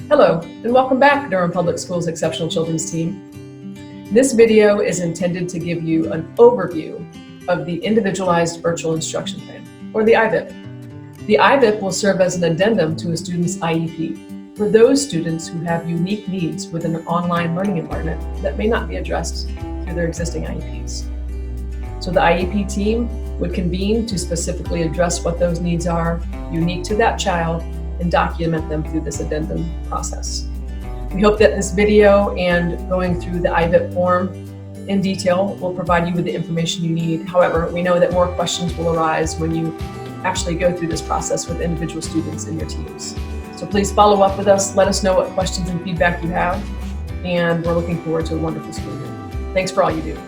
Hello, and welcome back, Durham Public Schools Exceptional Children's Team. This video is intended to give you an overview of the Individualized Virtual Instruction Plan, or the IVIP. The IVIP will serve as an addendum to a student's IEP for those students who have unique needs within an online learning environment that may not be addressed through their existing IEPs. So the IEP team would convene to specifically address what those needs are unique to that child and document them through this addendum process. We hope that this video and going through the IVIP form in detail will provide you with the information you need. However, we know that more questions will arise when you actually go through this process with individual students in your teams. So please follow up with us, let us know what questions and feedback you have, and we're looking forward to a wonderful school year. Thanks for all you do.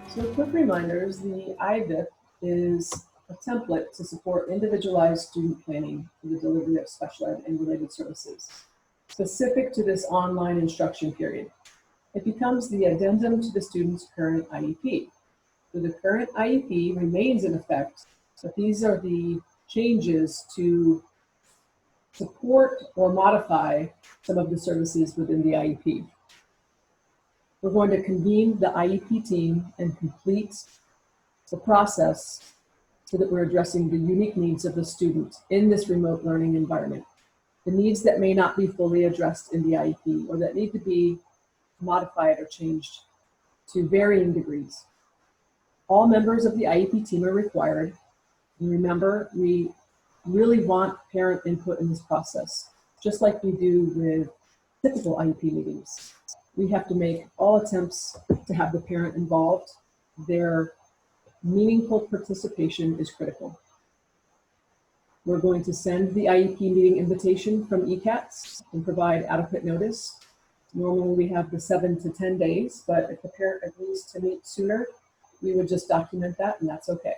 So quick reminders, the IVIP is a template to support individualized student planning for the delivery of special ed and related services, specific to this online instruction period. It becomes the addendum to the student's current IEP. So the current IEP remains in effect, but these are the changes to support or modify some of the services within the IEP. We're going to convene the IEP team and complete the process so that we're addressing the unique needs of the student in this remote learning environment. The needs that may not be fully addressed in the IEP or that need to be modified or changed to varying degrees. All members of the IEP team are required. And remember, we really want parent input in this process, just like we do with typical IEP meetings. We have to make all attempts to have the parent involved. Their meaningful participation is critical. We're going to send the IEP meeting invitation from ECATS and provide adequate notice. Normally we have the 7 to 10 days, but if the parent agrees to meet sooner, we would just document that, and that's okay.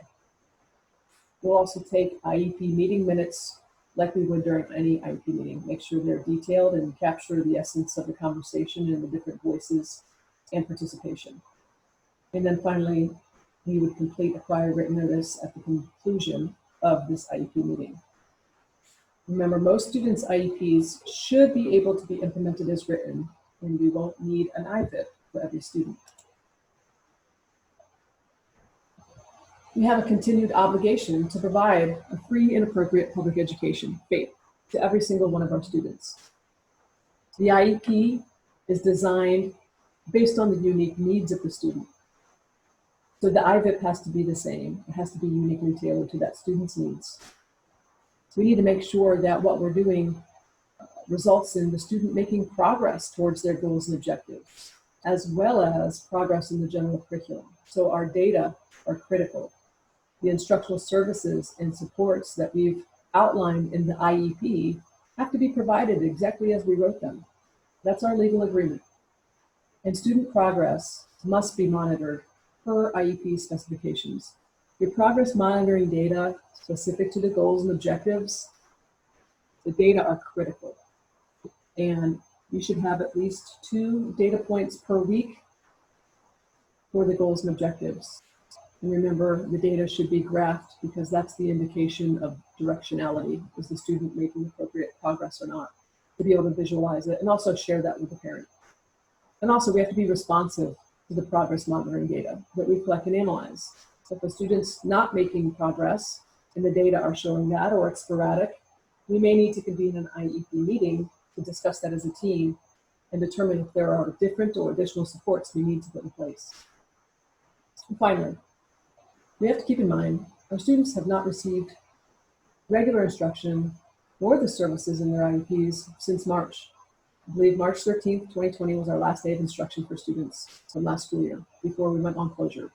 We'll also take IEP meeting minutes like we would during any IEP meeting. Make sure they're detailed and capture the essence of the conversation and the different voices and participation. And then finally, we would complete a prior written notice at the conclusion of this IEP meeting. Remember, most students' IEPs should be able to be implemented as written, and we won't need an IVIP for every student. We have a continued obligation to provide a free and appropriate public education, FAPE, to every single one of our students. The IEP is designed based on the unique needs of the student. So the IVIP has to be the same. It has to be uniquely tailored to that student's needs. We need to make sure that what we're doing results in the student making progress towards their goals and objectives, as well as progress in the general curriculum. So our data are critical. The instructional services and supports that we've outlined in the IEP have to be provided exactly as we wrote them. That's our legal agreement. And student progress must be monitored per IEP specifications. Your progress monitoring data specific to the goals and objectives, the data are critical. And you should have at least 2 data points per week for the goals and objectives. And remember, the data should be graphed because that's the indication of directionality. Is the student making appropriate progress or not? To be able to visualize it and also share that with the parent. And also we have to be responsive to the progress monitoring data that we collect and analyze. So if a student's not making progress and the data are showing that or it's sporadic, we may need to convene an IEP meeting to discuss that as a team and determine if there are different or additional supports we need to put in place. And finally, we have to keep in mind our students have not received regular instruction or the services in their IEPs since March. I believe March 13th, 2020 was our last day of instruction for students from last school year before we went on closure.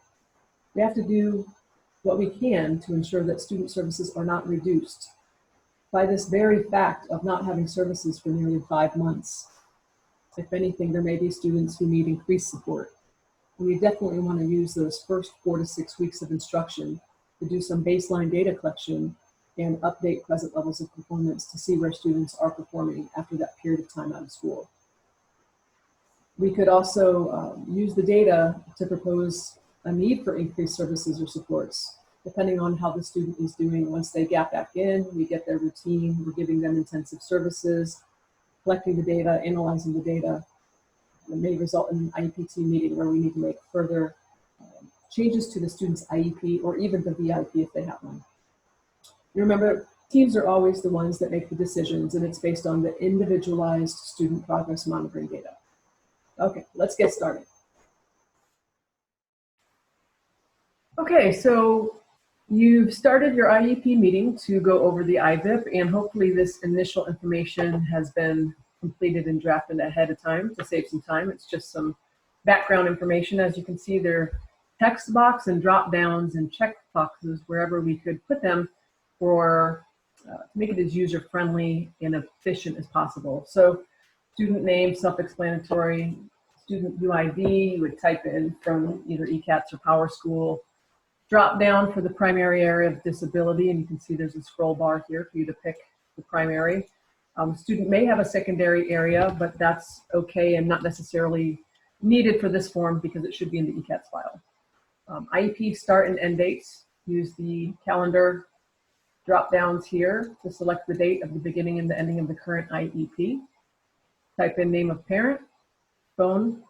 We have to do what we can to ensure that student services are not reduced by this very fact of not having services for nearly 5 months. If anything, there may be students who need increased support. And we definitely want to use those first 4 to 6 weeks of instruction to do some baseline data collection and update present levels of performance to see where students are performing after that period of time out of school. We could also use the data to propose a need for increased services or supports, depending on how the student is doing. Once they gap back in, we get their routine, we're giving them intensive services, collecting the data, analyzing the data. It may result in an IEP team meeting where we need to make further changes to the student's IEP or even the VIP if they have one. Remember, teams are always the ones that make the decisions, and it's based on the individualized student progress monitoring data. Okay, let's get started. Okay, so you've started your IEP meeting to go over the IVIP, and hopefully this initial information has been completed and drafted ahead of time to save some time. It's just some background information. As you can see, there are text box and drop downs and check boxes wherever we could put them for to make it as user-friendly and efficient as possible. So student name, self-explanatory. Student UID, you would type in from either ECATS or PowerSchool. Drop down for the primary area of disability, and you can see there's a scroll bar here for you to pick the primary. Student may have a secondary area, but that's okay and not necessarily needed for this form because it should be in the ECATS file. IEP start and end dates. Use the calendar drop downs here to select the date of the beginning and the ending of the current IEP. Type in name of parent, phone,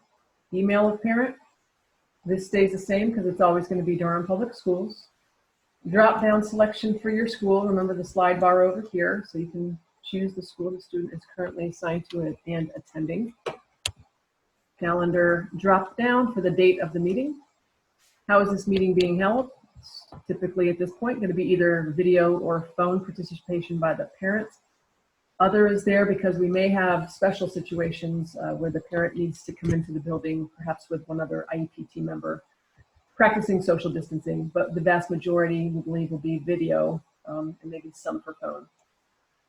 email of parent. This stays the same because it's always going to be Durham Public Schools. Drop down selection for your school. Remember the slide bar over here, so you can choose the school the student is currently assigned to and attending. Calendar drop down for the date of the meeting. How is this meeting being held? It's typically at this point going to be either video or phone participation by the parents. Other is there because we may have special situations where the parent needs to come into the building, perhaps with one other IEP team member, practicing social distancing, but the vast majority, we believe, will be video and maybe some for phone.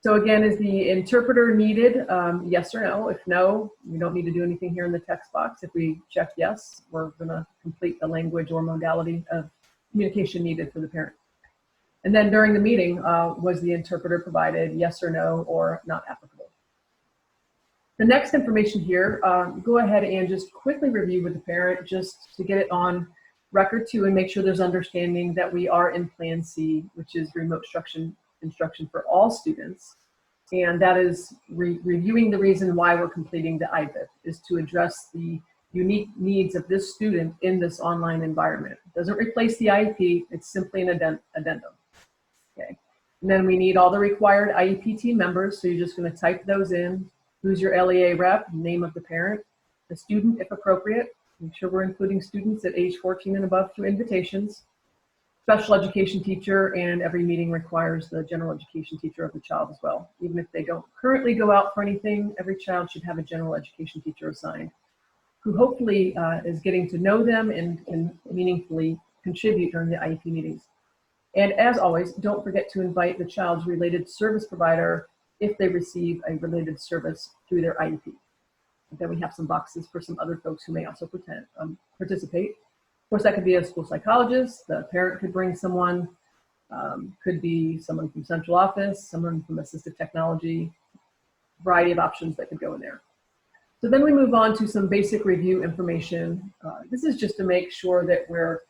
So again, is the interpreter needed? Yes or no? If no, we don't need to do anything here in the text box. If we check yes, we're going to complete the language or modality of communication needed for the parent. And then during the meeting, was the interpreter provided, yes or no, or not applicable? The next information here, go ahead and just quickly review with the parent just to get it on record too and make sure there's understanding that we are in Plan C, which is remote instruction for all students. And that is reviewing the reason why we're completing the IVIP is to address the unique needs of this student in this online environment. It doesn't replace the IEP, it's simply an addendum. Okay. And then we need all the required IEP team members, so you're just going to type those in. Who's your LEA rep, name of the parent, the student if appropriate. Make sure we're including students at age 14 and above through invitations. Special education teacher, and every meeting requires the general education teacher of the child as well. Even if they don't currently go out for anything, every child should have a general education teacher assigned who hopefully is getting to know them and can meaningfully contribute during the IEP meetings. And as always, don't forget to invite the child's related service provider if they receive a related service through their IEP. And then we have some boxes for some other folks who may also participate. Of course, that could be a school psychologist, the parent could bring someone, could be someone from central office, someone from assistive technology, variety of options that could go in there. So then we move on to some basic review information. This is just to make sure that we're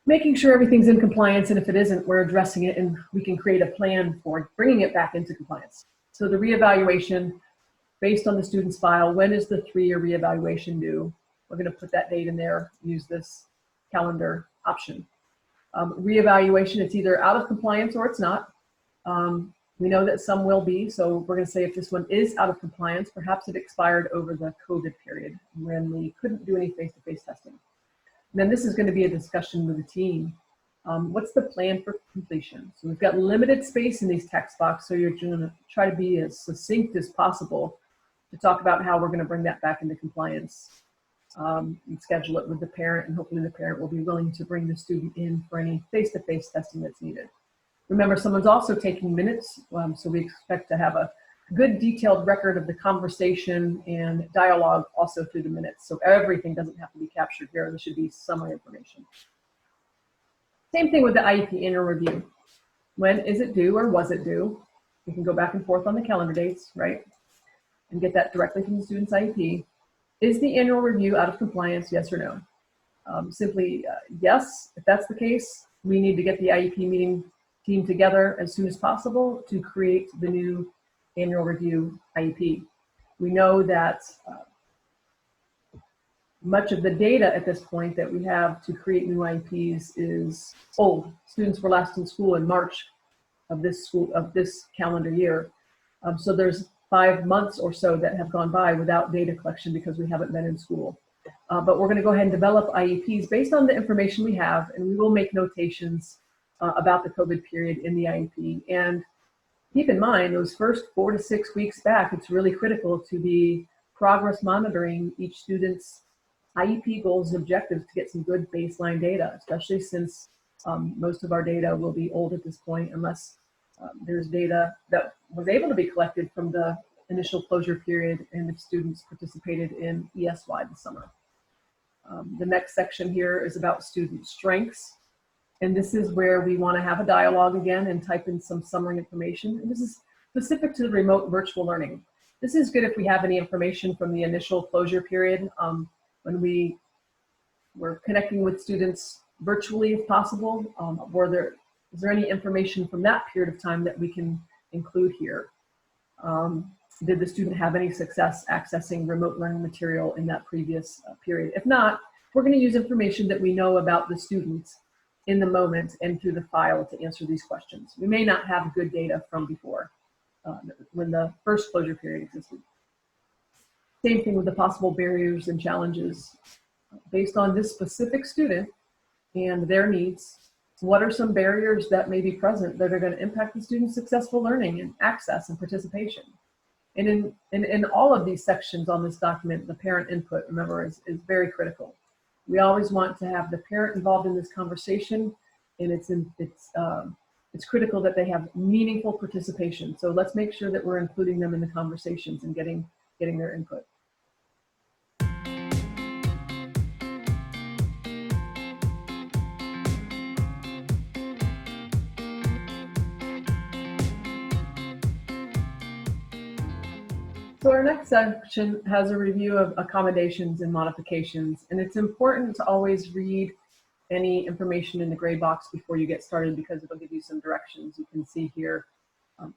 making sure everything's in compliance, and if it isn't, we're addressing it and we can create a plan for bringing it back into compliance. So the reevaluation, based on the student's file, when is the 3-year reevaluation due? We're going to put that date in there, use this calendar option. Reevaluation, it's either out of compliance or it's not. We know that some will be, so we're going to say if this one is out of compliance, perhaps it expired over the COVID period when we couldn't do any face-to-face testing. And then this is going to be a discussion with the team. What's the plan for completion? So we've got limited space in these text boxes, so you're going to try to be as succinct as possible to talk about how we're going to bring that back into compliance. And schedule it with the parent, and hopefully the parent will be willing to bring the student in for any face-to-face testing that's needed. Remember, someone's also taking minutes, so we expect to have a good detailed record of the conversation and dialogue also through the minutes. So everything doesn't have to be captured here. There should be summary information. Same thing with the IEP annual review. When is it due or was it due? We can go back and forth on the calendar dates, right? And get that directly from the student's IEP. Is the annual review out of compliance, yes or no? Simply yes, if that's the case, we need to get the IEP meeting team together as soon as possible to create the new annual review IEP. We know that much of the data at this point that we have to create new IEPs is old. Students were last in school in March of this calendar year. So there's 5 months or so that have gone by without data collection because we haven't been in school. But we're going to go ahead and develop IEPs based on the information we have, and we will make notations about the COVID period in the IEP. And keep in mind, those first 4 to 6 weeks back, it's really critical to be progress monitoring each student's IEP goals and objectives to get some good baseline data, especially since most of our data will be old at this point, unless there's data that was able to be collected from the initial closure period and if students participated in ESY this summer. The next section here is about student strengths. And this is where we want to have a dialogue again and type in some summary information. And this is specific to the remote virtual learning. This is good if we have any information from the initial closure period when we were connecting with students virtually if possible. Is there any information from that period of time that we can include here? Did the student have any success accessing remote learning material in that previous period? If not, we're going to use information that we know about the students in the moment and through the file to answer these questions. We may not have good data from before when the first closure period existed. Same thing with the possible barriers and challenges. Based on this specific student and their needs, what are some barriers that may be present that are going to impact the student's successful learning and access and participation? And in all of these sections on this document, the parent input, remember, is very critical. We always want to have the parent involved in this conversation, and it's critical that they have meaningful participation. So let's make sure that we're including them in the conversations and getting their input. So our next section has a review of accommodations and modifications, and it's important to always read any information in the gray box before you get started because it'll give you some directions. You can see here,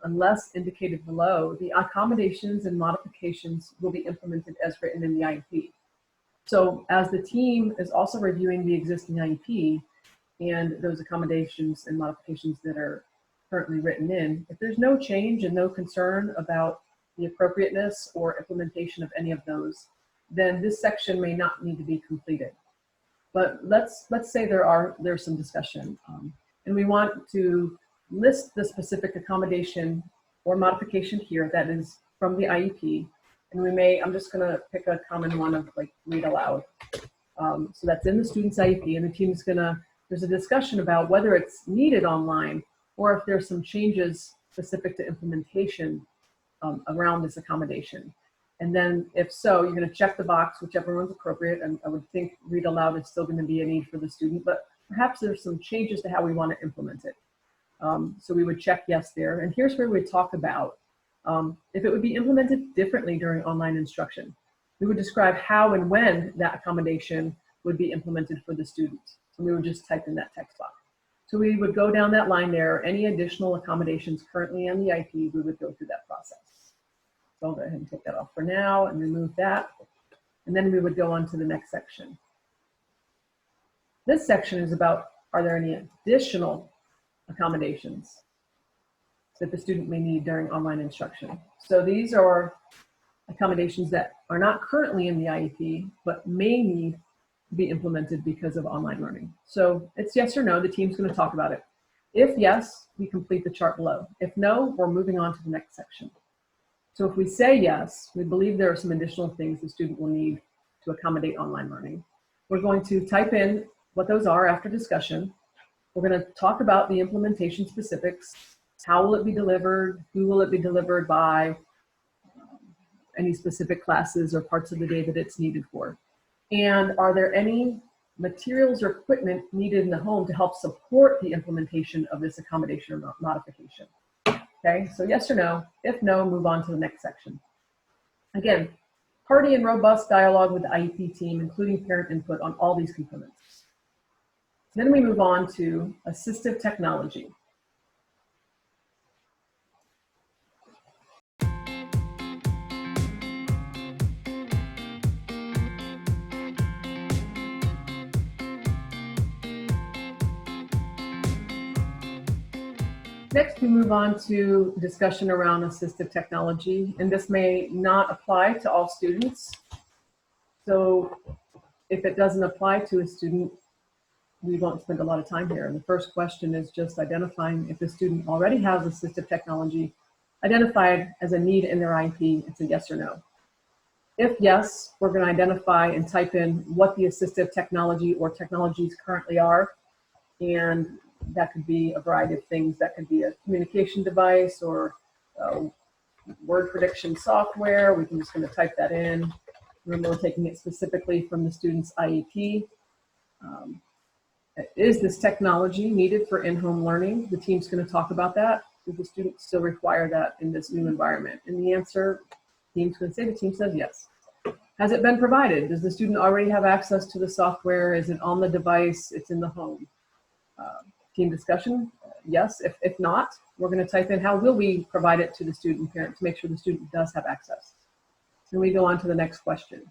unless indicated below, the accommodations and modifications will be implemented as written in the IEP. So as the team is also reviewing the existing IEP and those accommodations and modifications that are currently written in, if there's no change and no concern about the appropriateness or implementation of any of those, then this section may not need to be completed. But let's say there's some discussion, and we want to list the specific accommodation or modification here that is from the IEP, and I'm just going to pick a common one of like read aloud. So that's in the student's IEP, and the team is there's a discussion about whether it's needed online or if there's some changes specific to implementation around this accommodation. And then if so, you're going to check the box, whichever one's appropriate. And I would think read aloud is still going to be a need for the student, but perhaps there's some changes to how we want to implement it. So we would check yes there. And here's where we talk about if it would be implemented differently during online instruction. We would describe how and when that accommodation would be implemented for the student. So we would just type in that text box. So we would go down that line there. Any additional accommodations currently on the IEP, we would go through that process. So I'll go ahead and take that off for now and remove that. And then we would go on to the next section. This section is about, are there any additional accommodations that the student may need during online instruction? So these are accommodations that are not currently in the IEP, but may need to be implemented because of online learning. So it's yes or no, the team's going to talk about it. If yes, we complete the chart below. If no, we're moving on to the next section. So if we say yes, we believe there are some additional things the student will need to accommodate online learning. We're going to type in what those are after discussion. We're going to talk about the implementation specifics. How will it be delivered? Who will it be delivered by? Any specific classes or parts of the day that it's needed for? And are there any materials or equipment needed in the home to help support the implementation of this accommodation or modification? Okay, so yes or no. If no, move on to the next section. Again, Hearty and robust dialogue with the IEP team, including parent input on all these components. Then we move on to assistive technology. Next, we move on to discussion around assistive technology, and this may not apply to all students. So if it doesn't apply to a student, we won't spend a lot of time here. And the first question is just identifying if the student already has assistive technology identified as a need in their IEP. It's a yes or no. If yes, we're going to identify and type in what the assistive technology or technologies currently are, and that could be a variety of things. That could be a communication device or word prediction software. We can just going to type that in. Remember, we're taking it specifically from the student's IEP. Is this technology needed for in-home learning? The team's going to talk about that. Does the student still require that in this new environment? And the answer, the team's going to say, the team says yes. Has it been provided? Does the student already have access to the software? Is it on the device? It's in the home. Team discussion, yes. If not, we're going to type in how will we provide it to the student parent to make sure the student does have access. Then we go on to the next question.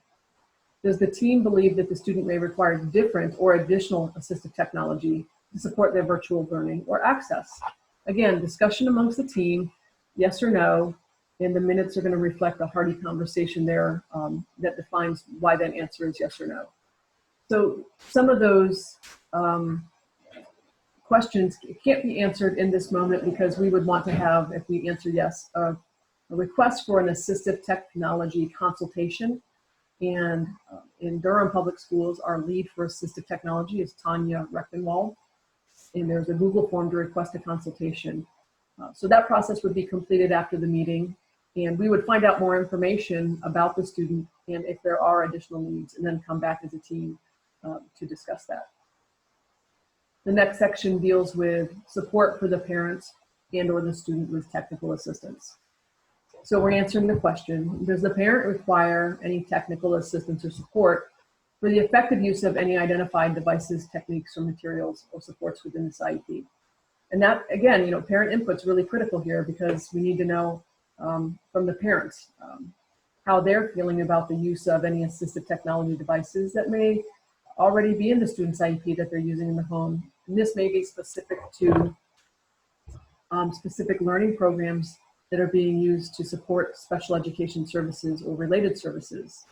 Does the team believe that the student may require different or additional assistive technology to support their virtual learning or access? Again, discussion amongst the team, yes or no, and the minutes are going to reflect a hearty conversation there that defines why that answer is yes or no. So some of those questions can't be answered in this moment because we would want to have, if we answer yes, a request for an assistive technology consultation. And in Durham Public Schools, our lead for assistive technology is Tanya Rechtenwald. And there's a Google form to request a consultation. So that process would be completed after the meeting. And we would find out more information about the student and if there are additional needs, and then come back as a team to discuss that. The next section deals with support for the parents and or the student with technical assistance. So we're answering the question, does the parent require any technical assistance or support for the effective use of any identified devices, techniques, or materials or supports within this IEP? And that, again, parent input's really critical here because we need to know from the parents how they're feeling about the use of any assistive technology devices that may already be in the student's IEP that they're using in the home. And this may be specific to specific learning programs that are being used to support special education services or related services.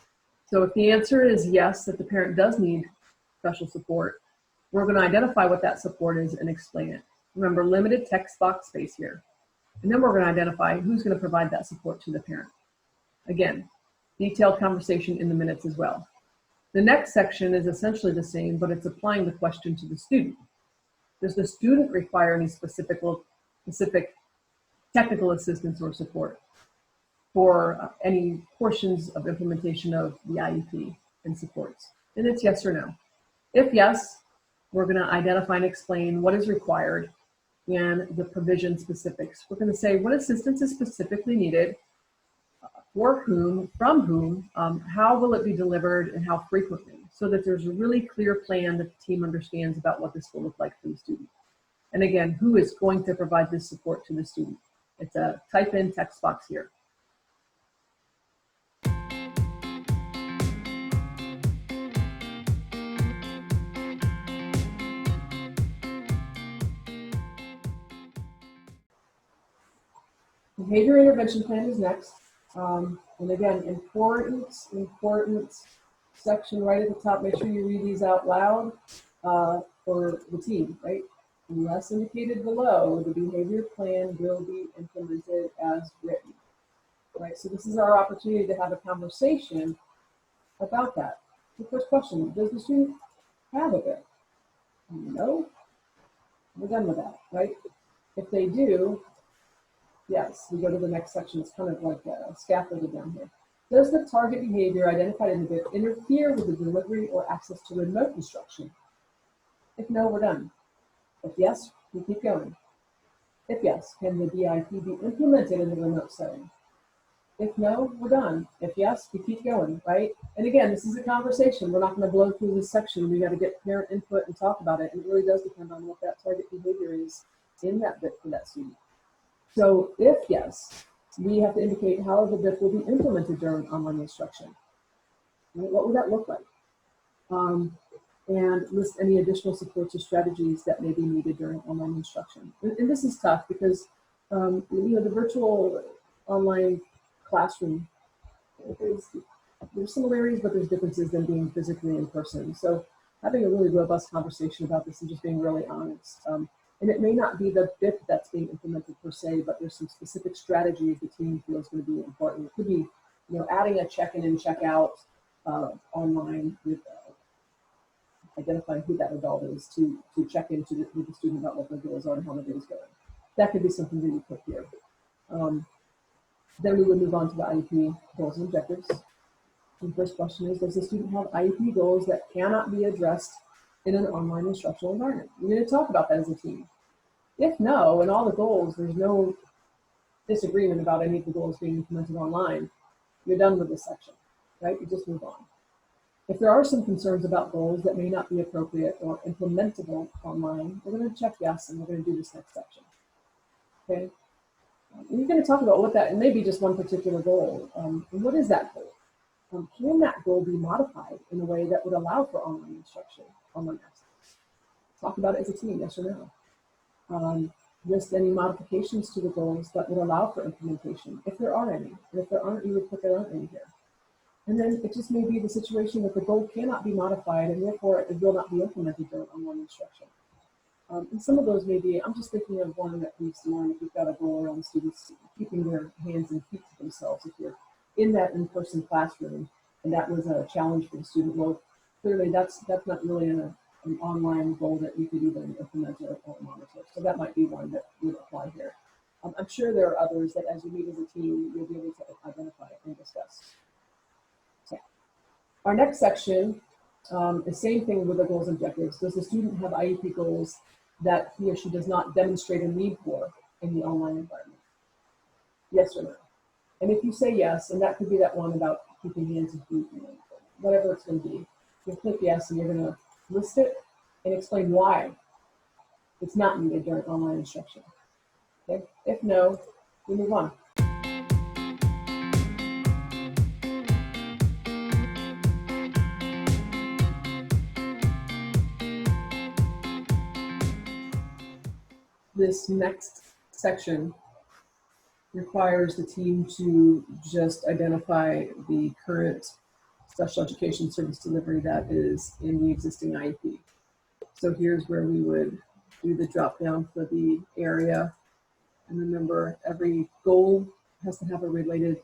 So if the answer is yes, that the parent does need special support, we're going to identify what that support is and explain it. Remember, limited text box space here. And then we're going to identify who's going to provide that support to the parent. Again, detailed conversation in the minutes as well. The next section is essentially the same, but it's applying the question to the student. Does the student require any specific technical assistance or support for any portions of implementation of the IEP and supports? And it's yes or no. If yes, we're going to identify and explain what is required and the provision specifics. We're going to say what assistance is specifically needed, for whom, from whom, how will it be delivered, and how frequently, so that there's a really clear plan that the team understands about what this will look like for the student. And again, who is going to provide this support to the student? It's a type in text box here. Behavior intervention plan is next. And again, important section right at the top. Make sure you read these out loud for the team, right? Unless indicated below, the behavior plan will be implemented as written, right? So this is our opportunity to have a conversation about that. The first question, does the student have it? No, we're done with that, right? If they do, yes, we go to the next section. It's kind of like scaffolded down here. Does the target behavior identified in the BIP interfere with the delivery or access to remote instruction? If no, we're done. If yes, we keep going. If yes, can the BIP be implemented in the remote setting? If no, we're done. If yes, we keep going, right? And again, this is a conversation. We're not going to blow through this section. We got to get parent input and talk about it. And it really does depend on what that target behavior is in that BIP for that student. So if yes, we have to indicate how the BIP will be implemented during online instruction. What would that look like? And list any additional supports or strategies that may be needed during online instruction. And this is tough because the virtual online classroom, there's similarities, but there's differences than being physically in person. So having a really robust conversation about this and just being really honest. And it may not be the BIP that's being implemented per se, but there's some specific strategies the team feels going to be important. It could be, adding a check-in and check-out online with identifying who that adult is to check into with the student about what their goals are and how the day is going. That could be something that you put here. Then we would move on to the IEP goals and objectives. And the first question is, does the student have IEP goals that cannot be addressed in an online instructional environment? We're going to talk about that as a team. If no, and all the goals, there's no disagreement about any of the goals being implemented online, you're done with this section, right? You just move on. If there are some concerns about goals that may not be appropriate or implementable online, we're going to check yes, and we're going to do this next section. Okay? We're going to talk about what that, and maybe just one particular goal. And what is that goal? Can that goal be modified in a way that would allow for online instruction, online access? Talk about it as a team, yes or no. List any modifications to the goals that would allow for implementation, if there are any. And if there aren't, you would put there aren't any here. And then it just may be the situation that the goal cannot be modified and therefore it will not be implemented during online instruction. And some of those may be, I'm just thinking of one that we've seen if you've got a goal around students keeping their hands and feet to themselves. If you're in that in-person classroom and that was a challenge for the student, well, clearly that's not really an online goal that you could even implement or monitor. So that might be one that would apply here. I'm sure there are others that as you meet as a team, you'll be able to identify and discuss. Our next section, the same thing with the goals and objectives. Does the student have IEP goals that he or she does not demonstrate a need for in the online environment? Yes or no? And if you say yes, and that could be that one about keeping hands and feet, whatever it's going to be, you'll click yes and you're going to list it and explain why it's not needed during online instruction. Okay? If no, we move on. This next section requires the team to just identify the current special education service delivery that is in the existing IEP. So here's where we would do the drop down for the area. And remember, every goal has to have a related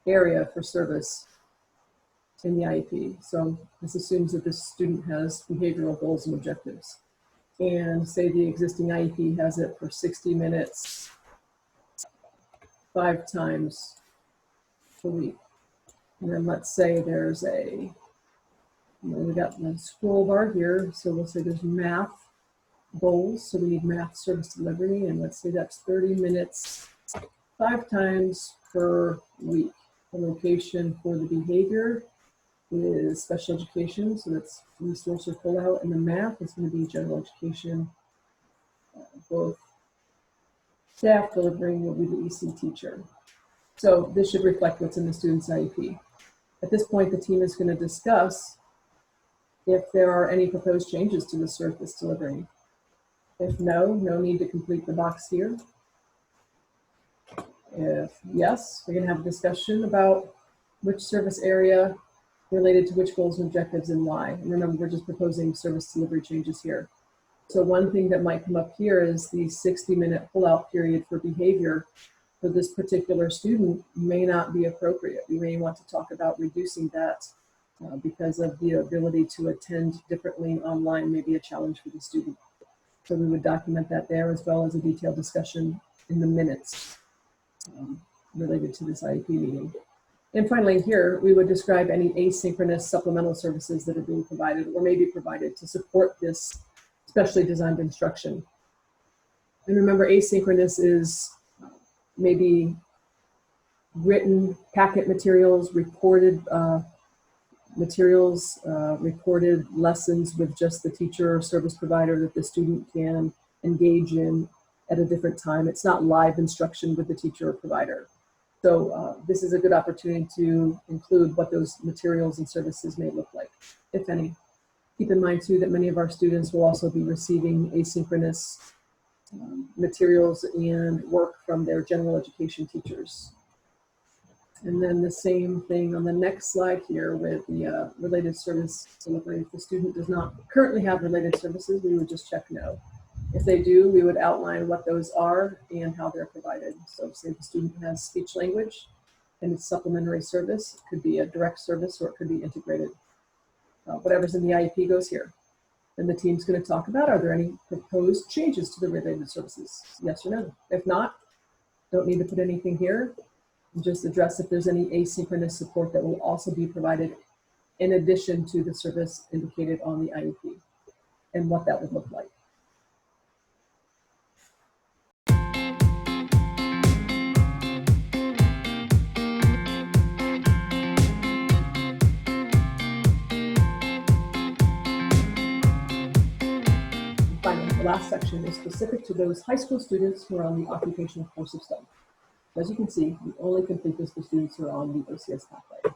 area for service in the IEP. So this assumes that this student has behavioral goals and objectives. And say the existing IEP has it for 60 minutes, 5 times per week. And then let's say there's we got the scroll bar here. So we'll say there's math goals. So we need math service delivery. And let's say that's 30 minutes, 5 times per week. The location for the behavior is special education, so that's resource or pull out, and the math is going to be general education. Both staff delivering will be the EC teacher. So this should reflect what's in the student's IEP. At this point, the team is going to discuss if there are any proposed changes to the service delivery. If no, no need to complete the box here. If yes, we're going to have a discussion about which service area related to which goals and objectives and why. And remember, we're just proposing service delivery changes here. So one thing that might come up here is the 60-minute pull-out period for behavior for this particular student may not be appropriate. We may want to talk about reducing that because of the ability to attend differently online may be a challenge for the student. So we would document that there, as well as a detailed discussion in the minutes related to this IEP meeting. And finally here, we would describe any asynchronous supplemental services that are being provided or may be provided to support this specially designed instruction. And remember, asynchronous is maybe written packet materials, reported materials, recorded lessons with just the teacher or service provider that the student can engage in at a different time. It's not live instruction with the teacher or provider. So this is a good opportunity to include what those materials and services may look like, if any. Keep in mind too that many of our students will also be receiving asynchronous materials and work from their general education teachers. And then the same thing on the next slide here with the related service delivery. If the student does not currently have related services, we would just check no. If they do, we would outline what those are and how they're provided. So say the student has speech language and it's supplementary service, it could be a direct service or it could be integrated. Whatever's in the IEP goes here. Then the team's going to talk about, are there any proposed changes to the related services? Yes or no? If not, don't need to put anything here. Just address if there's any asynchronous support that will also be provided in addition to the service indicated on the IEP and what that would look like. Finally, the last section is specific to those high school students who are on the occupational course of study. As you can see, we only complete this for students who are on the OCS pathway.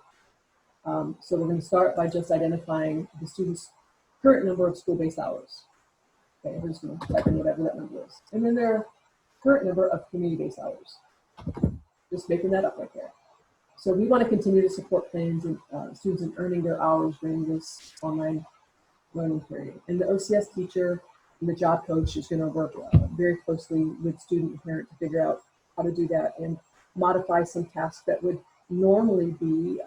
So we're going to start by just identifying the student's current number of school-based hours. Okay, we're just going to type in whatever that number is. And then their current number of community-based hours. Just making that up right there. So we want to continue to support plans and students in earning their hours during this online learning period. And the OCS teacher and the job coach is going to work very closely with student and parent to figure out how to do that and modify some tasks that would normally be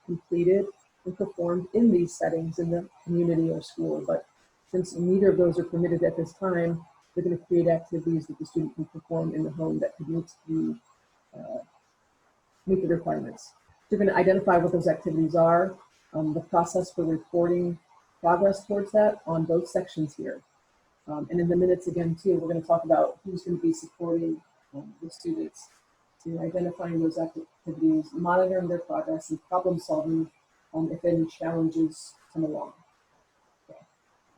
completed and performed in these settings in the community or school. But since neither of those are permitted at this time, we're going to create activities that the student can perform in the home that could meet the requirements. You're going to identify what those activities are, the process for reporting progress towards that on both sections here. And in the minutes again too, we're going to talk about who's going to be supporting the students to identifying those activities, monitoring their progress, and problem solving if any challenges come along. Okay.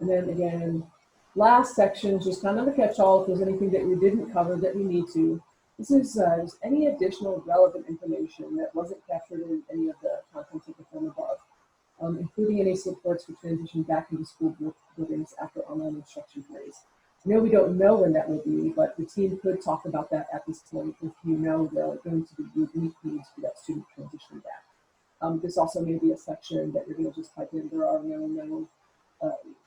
And then again, last section is just kind of a catch-all. If there's anything that we didn't cover that we need to, this is just any additional relevant information that wasn't captured in any of the content of the form above, including any supports for transition back into school buildings after online instruction periods. I know we don't know when that will be, but the team could talk about that at this point if you know there are going to be unique needs for that student transitioning back. This also may be a section that you're going to just type in,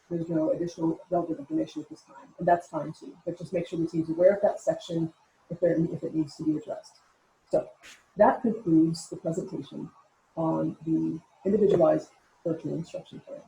there's no additional relevant information at this time, and that's fine too. But just make sure the team's aware of that section if it needs to be addressed. So that concludes the presentation on the individualized virtual instruction plan.